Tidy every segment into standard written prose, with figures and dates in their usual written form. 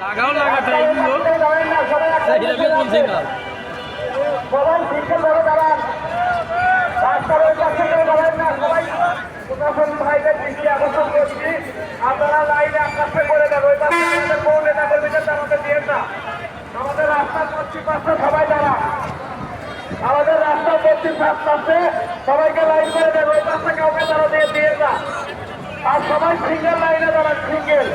লাগাও লাগাতে এইগুলো হিরাবি বলছি না সবাই শিক্ষা ধরে দাঁড়ান রাস্তার ওই পাশে কেউ দাঁড়ান না সবাই প্রশাসন ভাইদের দৃষ্টি আকর্ষণ করছি আপনারা লাইনে আকাশে করে দেন ওই পাশে আমাদের কোন নেতা কর্মীদের দাঁড়াতে দিয়ে না আমাদের রাস্তার পশ্চিম পাশে সবাই দাঁড়ান আমাদের রাস্তার পশ্চিম পাশে সবাইকে লাইন করে দেন ওই পাশে কাউকে দাঁড়াতে দিয়ে না আর সবাই সিঙ্গেল লাইনে দাঁড়ান সিঙ্গেল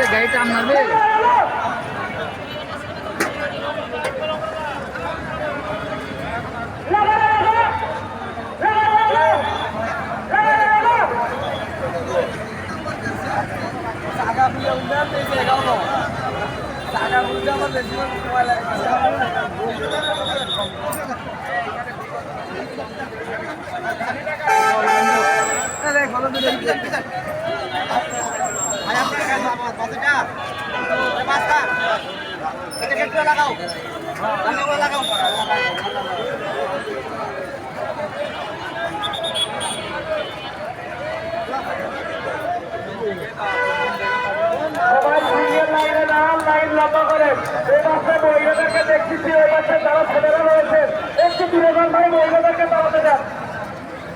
গাড়িটা আপনাদের সাগা বুঝে উন্নয়ন পেয়েছে এগানো সাগা বুঝে আমার বেশি সময় লাগে লাগাও লাগাও সবাই সিঙ্গেল লাইনে দাঁড়ান লাইন লম্বা করে এই পাশে মহিলাদেরকে দেখতেছি ওই পাশে যারা ছেলেরা রয়েছে একটু দূরে যান ভাই মহিলাদেরকে দাঁড়াতে যান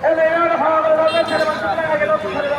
এই মেয়েরা ভাড়া করে ছেলে বাচ্চা গেল ছেলে